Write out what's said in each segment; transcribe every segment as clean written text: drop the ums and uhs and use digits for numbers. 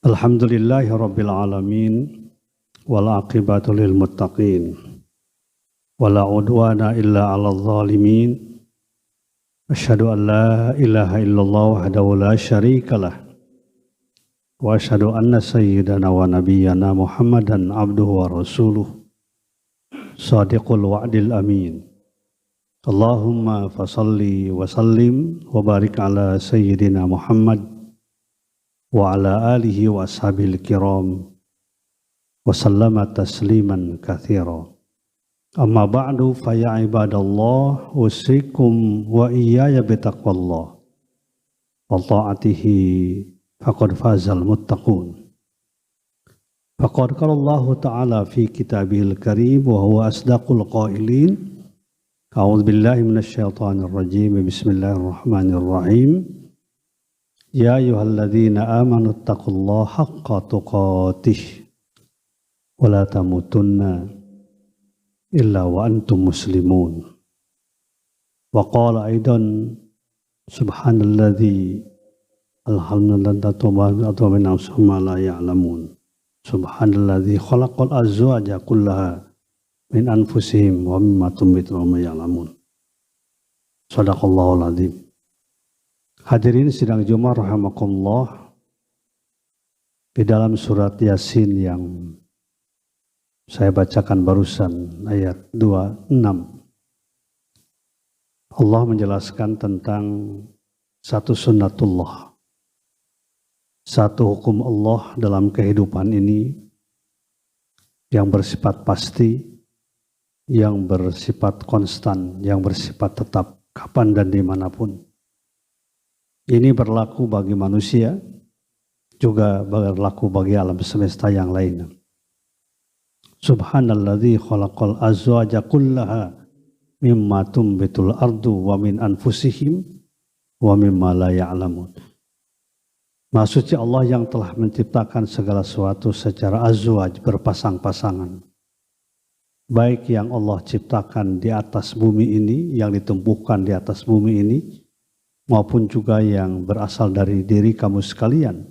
Alhamdulillahi Rabbil Alamin wal aqibatu lil muttaqin wala udwana illa 'alal zalimin. Asyhadu an la ilaha illallah wahdahu la syarikalah wa asyhadu anna sayyidana wa nabiyyana Muhammadan abduhu wa rasuluh shadiqul wa'dil amin. Allahumma fasalli wa sallim wa barik ala sayyidina Muhammad wa ala alihi wa ashabil kiram wa sallama tasliman katsira. Amma ba'du fa ya ibadallah usikum wa iyaya bitaqwallah wa ta'atihi faqad fazal muttaqun. Faqad qala Allah ta'ala fi kitabihil karim wa huwa asdaqul qailin. A'udzu billahi minasyaitonir rajim. Bismillahirrahmanirrahim. Ya ayyuhalladzina amanu taqullaha haqqa tuqatih wa la tamutunna illa wa antum muslimun. Wa qala aidan subhanalladzi alhamdulillah min amsuma la ya'lamun. Subhanalladzi khalaqal azwaja kullaha min anfusihim wa mimma tunbitu ma ya'lamun. Shadaqallahul adzim. Hadirin sidang Jumat rahimakumullah, di dalam surat Yasin yang saya bacakan barusan ayat 26, Allah menjelaskan tentang satu sunnatullah, satu hukum Allah dalam kehidupan ini yang bersifat pasti, yang bersifat konstan, yang bersifat tetap kapan dan dimanapun. Ini berlaku bagi manusia, juga berlaku bagi alam semesta yang lain. Subhanalladzi khalaqal azwaja kullaha mimma tumbitul ardu wa min anfusihim wa mimma la ya'lamun. Maksudnya Allah yang telah menciptakan segala sesuatu secara azwaj, berpasang-pasangan. Baik yang Allah ciptakan di atas bumi ini, yang ditumbuhkan di atas bumi ini, maupun juga yang berasal dari diri kamu sekalian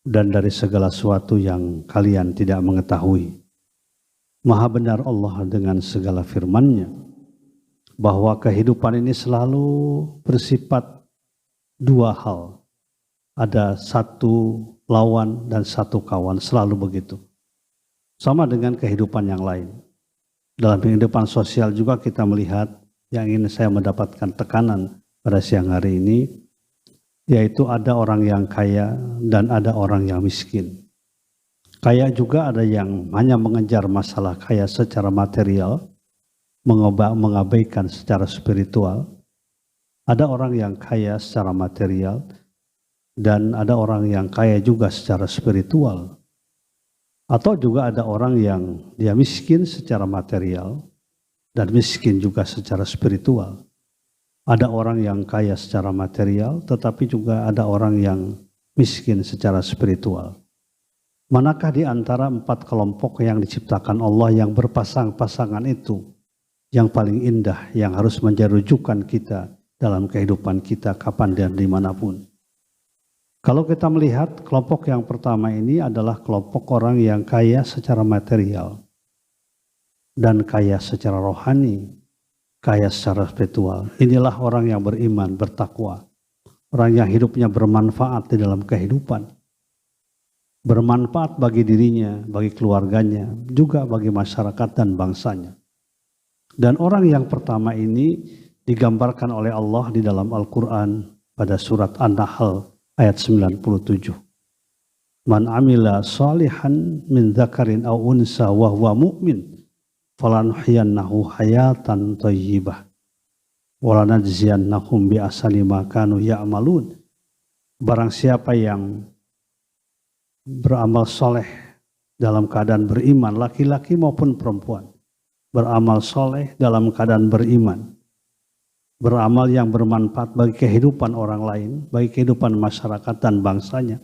dan dari segala sesuatu yang kalian tidak mengetahui. Maha benar Allah dengan segala firman-Nya bahwa kehidupan ini selalu bersifat dua hal. Ada satu lawan dan satu kawan, selalu begitu. Sama dengan kehidupan yang lain. Dalam kehidupan sosial juga kita melihat, yang ingin saya mendapatkan tekanan pada siang hari ini, yaitu ada orang yang kaya dan ada orang yang miskin. Kaya juga ada yang hanya mengejar masalah kaya secara material, mengabaikan secara spiritual. Ada orang yang kaya secara material dan ada orang yang kaya juga secara spiritual. Atau juga ada orang yang dia miskin secara material dan miskin juga secara spiritual. Ada orang yang kaya secara material, tetapi juga ada orang yang miskin secara spiritual. Manakah di antara empat kelompok yang diciptakan Allah yang berpasang-pasangan itu yang paling indah, yang harus menjadi rujukan kita dalam kehidupan kita kapan dan dimanapun? Kalau kita melihat kelompok yang pertama ini adalah kelompok orang yang kaya secara material dan kaya secara rohani, kaya secara spiritual. Inilah orang yang beriman, bertakwa. Orang yang hidupnya bermanfaat di dalam kehidupan. Bermanfaat bagi dirinya, bagi keluarganya, juga bagi masyarakat dan bangsanya. Dan orang yang pertama ini digambarkan oleh Allah di dalam Al-Quran pada surat An-Nahl ayat 97. Man amila salihan min dzakarin aw unsa wa huwa mu'min falanuhyiyannahu hayatan thayyibah walanajziyannahum bi ahsani ma kanu ya'malun. Barang siapa yang beramal soleh dalam keadaan beriman, laki-laki maupun perempuan, beramal soleh dalam keadaan beriman, beramal yang bermanfaat bagi kehidupan orang lain, bagi kehidupan masyarakat dan bangsanya,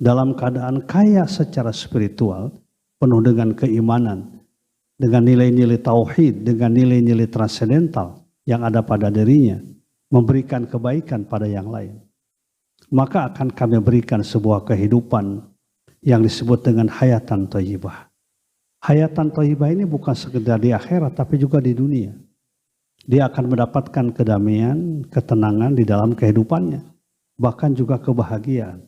dalam keadaan kaya secara spiritual, penuh dengan keimanan, dengan nilai-nilai tauhid, dengan nilai-nilai transendental yang ada pada dirinya, memberikan kebaikan pada yang lain. Maka akan kami berikan sebuah kehidupan yang disebut dengan hayatan thayyibah. Hayatan thayyibah ini bukan sekedar di akhirat tapi juga di dunia. Dia akan mendapatkan kedamaian, ketenangan di dalam kehidupannya, bahkan juga kebahagiaan.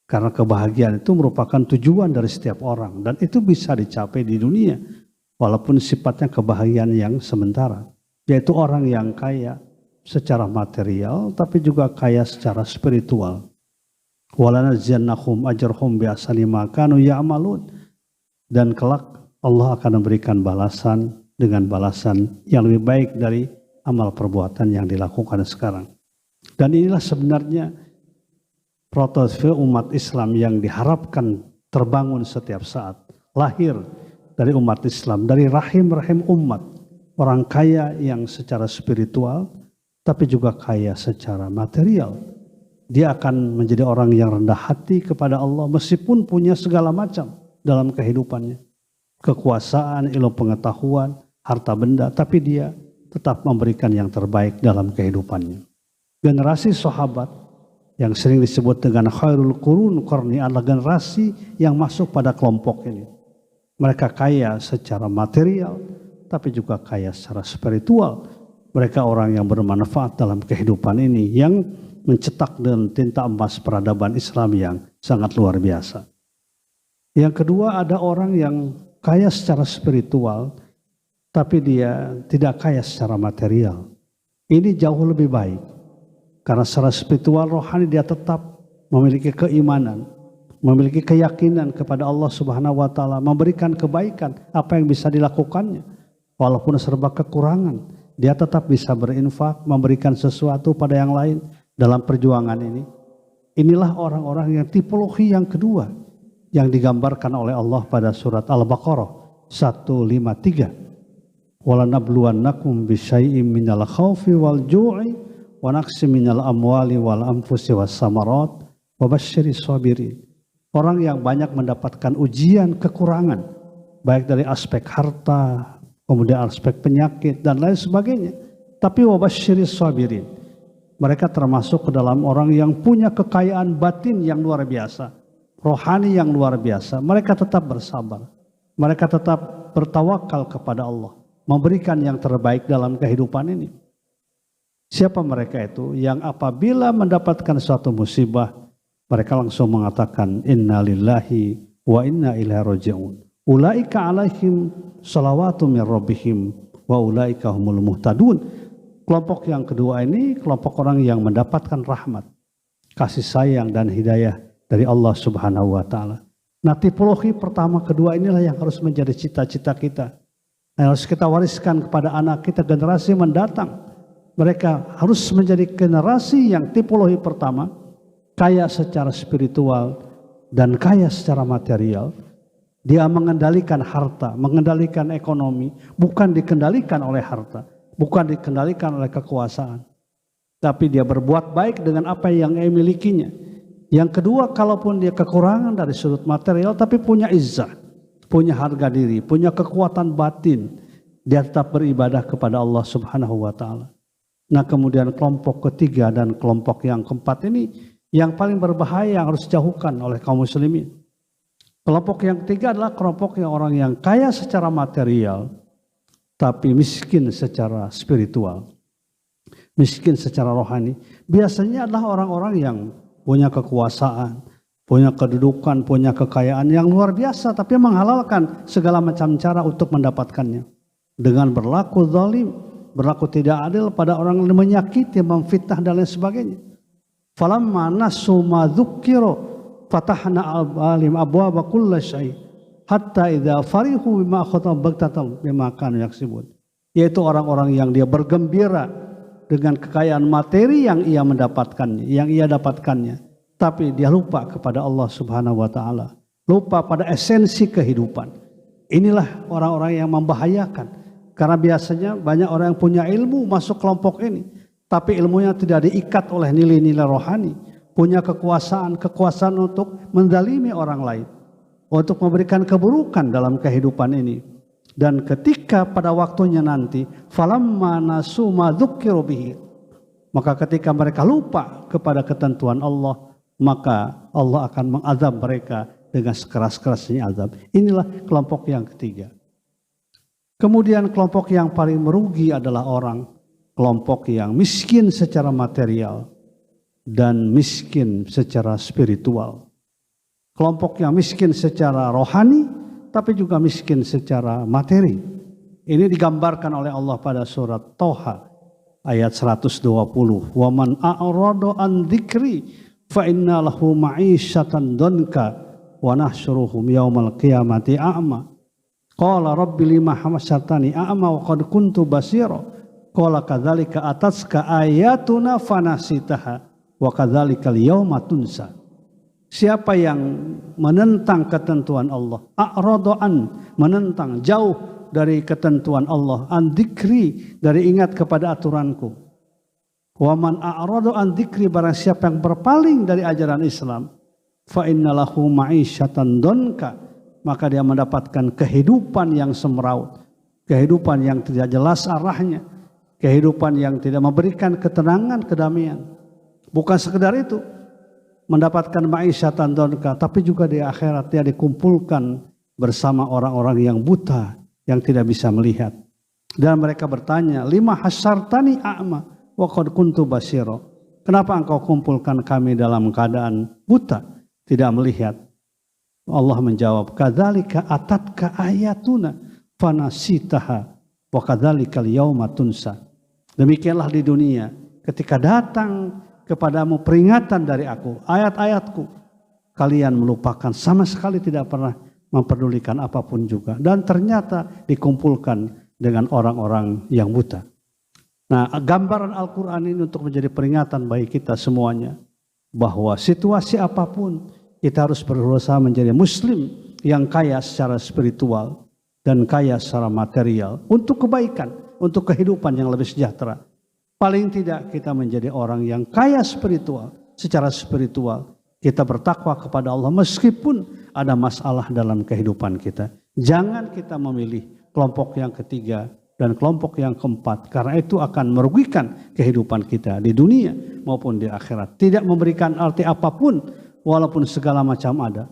Karena kebahagiaan itu merupakan tujuan dari setiap orang dan itu bisa dicapai di dunia walaupun sifatnya kebahagiaan yang sementara, yaitu orang yang kaya secara material tapi juga kaya secara spiritual. Walanajziyannahum ajrahum bi ahsani ma kanu ya'malun, dan kelak Allah akan memberikan balasan dengan balasan yang lebih baik dari amal perbuatan yang dilakukan sekarang. Dan inilah sebenarnya prototipe umat Islam yang diharapkan terbangun setiap saat, lahir dari umat Islam, dari rahim-rahim umat, orang kaya yang secara spiritual tapi juga kaya secara material. Dia akan menjadi orang yang rendah hati kepada Allah meskipun punya segala macam dalam kehidupannya, kekuasaan, ilmu pengetahuan, harta benda, tapi dia tetap memberikan yang terbaik dalam kehidupannya. Generasi sahabat yang sering disebut dengan khairul qurun qarni adalah generasi yang masuk pada kelompok ini. Mereka kaya secara material tapi juga kaya secara spiritual. Mereka orang yang bermanfaat dalam kehidupan ini, yang mencetak dengan tinta emas peradaban Islam yang sangat luar biasa. Yang kedua, ada orang yang kaya secara spiritual tapi dia tidak kaya secara material. Ini jauh lebih baik. Karena secara spiritual rohani dia tetap memiliki keimanan, memiliki keyakinan kepada Allah Subhanahu wa taala, memberikan kebaikan apa yang bisa dilakukannya. Walaupun serba kekurangan, dia tetap bisa berinfak, memberikan sesuatu pada yang lain dalam perjuangan ini. Inilah orang-orang yang tipologi yang kedua yang digambarkan oleh Allah pada surat Al-Baqarah 153. Walanabluwannakum bisyai'im minal khaufi wal ju'i wa naqsi minal amwali wal anfusi was samarat wa basyiris sabirin. Orang yang banyak mendapatkan ujian kekurangan, baik dari aspek harta, kemudian aspek penyakit dan lain sebagainya. Tapi wa basyiris sabirin, mereka termasuk ke dalam orang yang punya kekayaan batin yang luar biasa, rohani yang luar biasa. Mereka tetap bersabar, mereka tetap bertawakal kepada Allah, memberikan yang terbaik dalam kehidupan ini. Siapa mereka itu? Yang apabila mendapatkan suatu musibah, mereka langsung mengatakan inna lillahi wa inna ilaihi raji'un. Ulaika alaihim salawatu min rabbihim wa ulaika humul muhtadun. Kelompok yang kedua ini kelompok orang yang mendapatkan rahmat, kasih sayang dan hidayah dari Allah Subhanahu wa taala. Nah, tipologi pertama kedua inilah yang harus menjadi cita-cita kita. Yang harus kita wariskan kepada anak kita, generasi mendatang. Mereka harus menjadi generasi yang tipologi pertama, kaya secara spiritual dan kaya secara material. Dia mengendalikan harta, mengendalikan ekonomi, bukan dikendalikan oleh harta, bukan dikendalikan oleh kekuasaan. Tapi dia berbuat baik dengan apa yang dia milikinya. Yang kedua, kalaupun dia kekurangan dari sudut material, tapi punya izzah, punya harga diri, punya kekuatan batin, dia tetap beribadah kepada Allah Subhanahu wa taala. Nah, kemudian kelompok ketiga dan kelompok yang keempat ini yang paling berbahaya, yang harus dijauhkan oleh kaum muslimin. Kelompok yang ketiga adalah kelompok yang orang yang kaya secara material tapi miskin secara spiritual, miskin secara rohani. Biasanya adalah orang-orang yang punya kekuasaan, punya kedudukan, punya kekayaan yang luar biasa, tapi menghalalkan segala macam cara untuk mendapatkannya dengan berlaku zalim, berlaku tidak adil pada orang yang menyakiti, memfitnah dan lain sebagainya. Falamma nasu ma dzukkiru fatahna al-alim abwaaba kulli syai' hatta idza farihu bima akhadha baghtatan bima kanu yaksibun. Yaitu orang-orang yang dia bergembira dengan kekayaan materi yang ia mendapatkannya, yang ia dapatkannya, tapi dia lupa kepada Allah Subhanahu wa taala, lupa pada esensi kehidupan. Inilah orang-orang yang membahayakan. Karena biasanya banyak orang yang punya ilmu masuk kelompok ini, tapi ilmunya tidak diikat oleh nilai-nilai rohani, punya kekuasaan untuk menzalimi orang lain, untuk memberikan keburukan dalam kehidupan ini. Dan ketika pada waktunya nanti, falamma nasu ma dzukkiru bihi, maka ketika mereka lupa kepada ketentuan Allah, maka Allah akan mengazab mereka dengan sekeras-kerasnya azab. Inilah kelompok yang ketiga. Kemudian kelompok yang paling merugi adalah kelompok yang miskin secara material dan miskin secara spiritual. Kelompok yang miskin secara rohani tapi juga miskin secara materi. Ini digambarkan oleh Allah pada surat Toha ayat 120. Wa man a'rada an dzikri fa inna lahu ma'isyatan danka wa nahsyuruhum yaumal qiyamati a'ma. Qala rabbi lima hamasatani a'ma wa qad kuntu basira. Qala kadzalika atatka ayatuna fanasitaha wa kadzalikal yauma tunsa. Siapa yang menentang ketentuan Allah, a'radaan, menentang, jauh dari ketentuan Allah, an dzikri, dari ingat kepada aturanku. Wa man a'rada an dzikri, barang siapa yang berpaling dari ajaran Islam, fa innalahu ma'isyatan donka, maka dia mendapatkan kehidupan yang semeraut, kehidupan yang tidak jelas arahnya, kehidupan yang tidak memberikan ketenangan, kedamaian. Bukan sekedar itu, mendapatkan ma'isyatan donka, tapi juga di akhirat dia dikumpulkan bersama orang-orang yang buta, yang tidak bisa melihat. Dan mereka bertanya, lima hasyartani a'ma wa qad kuntu basira. Kenapa engkau kumpulkan kami dalam keadaan buta, tidak melihat? Allah menjawab, kadzalika atatka ayatuna fanasitaha wa kadzalikal yauma tunsa. Demikianlah di dunia, ketika datang kepadamu peringatan dari aku, ayat-ayatku, kalian melupakan, sama sekali tidak pernah memperdulikan apapun juga. Dan ternyata dikumpulkan dengan orang-orang yang buta. Nah, gambaran Al-Quran ini untuk menjadi peringatan bagi kita semuanya, bahwa situasi apapun kita harus berusaha menjadi muslim yang kaya secara spiritual dan kaya secara material, untuk kebaikan, untuk kehidupan yang lebih sejahtera. Paling tidak kita menjadi orang yang kaya spiritual, secara spiritual. Kita bertakwa kepada Allah meskipun ada masalah dalam kehidupan kita. Jangan kita memilih kelompok yang ketiga dan kelompok yang keempat, karena itu akan merugikan kehidupan kita di dunia maupun di akhirat. Tidak memberikan arti apapun walaupun segala macam ada.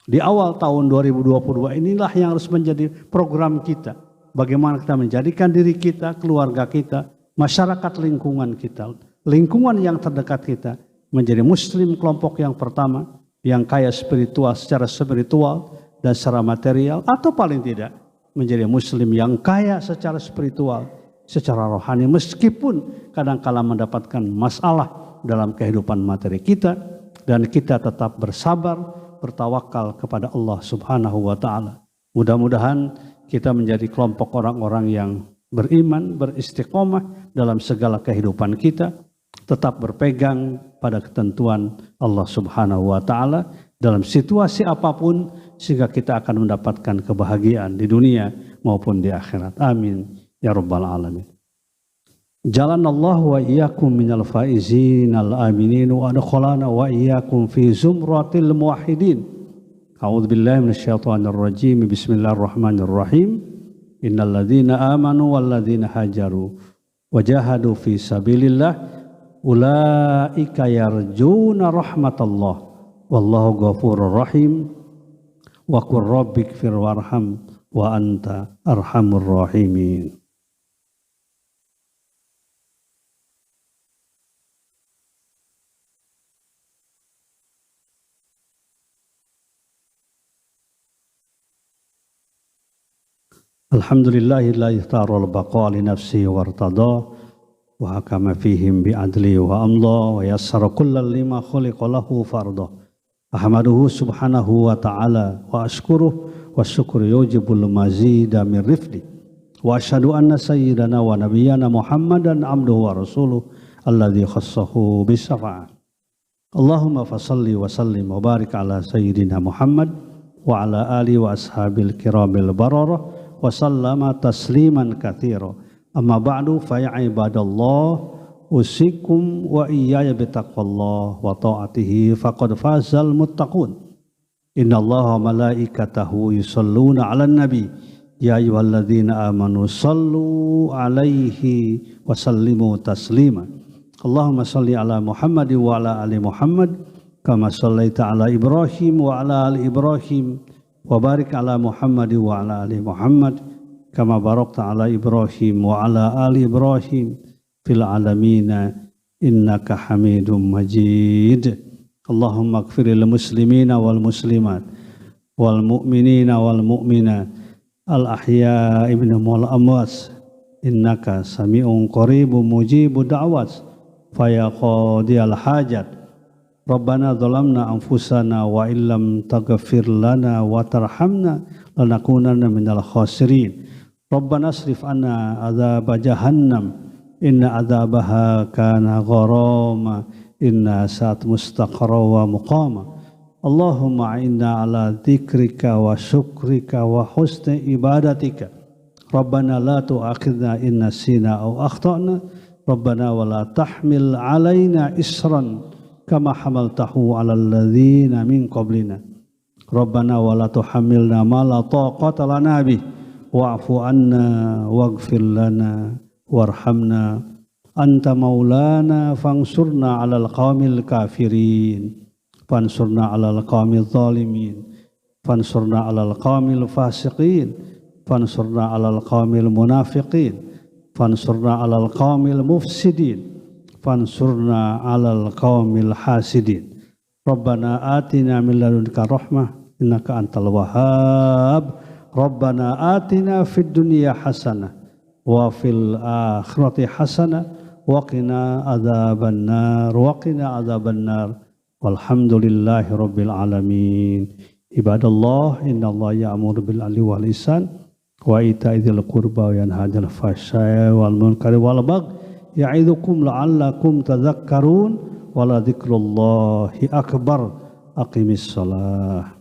Di awal tahun 2022 inilah yang harus menjadi program kita. Bagaimana kita menjadikan diri kita, keluarga kita, masyarakat lingkungan kita, lingkungan yang terdekat kita, menjadi muslim kelompok yang pertama, yang kaya spiritual, secara spiritual dan secara material, atau paling tidak menjadi muslim yang kaya secara spiritual, secara rohani, meskipun kadang-kala mendapatkan masalah dalam kehidupan materi kita, dan kita tetap bersabar, bertawakal kepada Allah Subhanahu wa Ta'ala. Mudah-mudahan kita menjadi kelompok orang-orang yang beriman, beristiqomah dalam segala kehidupan kita, tetap berpegang pada ketentuan Allah Subhanahu wa Ta'ala dalam situasi apapun, sehingga kita akan mendapatkan kebahagiaan di dunia maupun di akhirat. Amin ya rabbal alamin. Jalanallahu wa iyyakum minal faizin al aminin wa adkhalana wa iyyakum fi zumratil muwahhidin. A'udzubillahi minasyaitonir rajim. Bismillahirrahmanirrahim. Innal ladzina amanu wal ladzina hajaru wajahadu fi sabilillah ulaika yarjuna rahmatallah wallahu ghafurur rahim wa qur rabbighfir warham wa anta arhamur rahimin. Alhamdulillahilladzi tarul baqa li nafsi wartada wa hakama fihim bi adli wa amla wa yassara kullal lima khuliqa lahu farda. Ahmaduhu subhanahu wa ta'ala wa ashkuruh wa syukru yujibul mazida min rifdi. Wa asyhadu anna sayyidana wa nabiyyana Muhammadan abduhu wa rasuluh alladzi khassahu bisafa'ah. Allahumma fasalli wa sallim wa barik ala sayyidina Muhammad wa ala ali wa ashabil kiramil bararah wa sallama tasliman katsira. Amma ba'du fa ya ibadallah usikum wa iyaya bitaqwallah wa ta'atihi faqad fazal muttaqun. Innallaha wa malaikatahu yusalluna 'alan nabi ya ayyuhalladzina amanu sallu 'alaihi wa sallimu taslima. Allahumma salli ala Muhammad wa ala ali Muhammad kama shallaita ala Ibrahim wa ala ali Ibrahim wa barik ala Muhammad wa ala ali Muhammad kama barakta ala Ibrahim wa ala ali Ibrahim fil alamin innaka Hamidum Majid. Allahumma ighfir lil muslimina wal muslimat wal mu'minina wal mu'minat al ahya'i minhum wal amwat innaka sami'un qaribun mujibud da'wat faya qadiyal hajat. Rabbana zalamna anfusana wa illam taghfir lana wa tarhamna lanakunanna minal khasirin. Rabbana asrif anna adzab jahannam inna adzabaha kana gharama inna sa'at mustaqarra wa muqama. Allahumma inna ala dzikrika wa syukrika wa husni ibadatika. Rabbana la tu'akhidna in nasina aw akhtana. Rabbana wa la tahmil alaina isran kama hamaltahu 'alal ladzina min qablina. Rabbana wa la tuhammilna ma la taqata lana bih wa'fu 'anna waghfir lana warhamna anta maulana fansurna 'alal qaumil kafirin fansurna 'alal qaumil zalimin fansurna 'alal qaumil fasiqin fansurna 'alal qaumil munafiqin fansurna 'alal qaumil mufsidin fansurna 'alal qaumil hasidin. Rabbana atina min ladunka rahmah innaka antal wahhab. Rabbana atina fid dunya hasanah wa fil akhirati hasanah wa qina adzabannar wa qina adzabannar. Walhamdulillahi rabbil alamin. Ibadallah innallaha ya'muru bil 'adli wal ihsan wa ita'i dzil qurba wa yanha 'anil fahsya'i wal munkari wal baghi ya'idukum la'allakum tadhakkarun wa la dzikrullahi akbar. Aqimis shalah.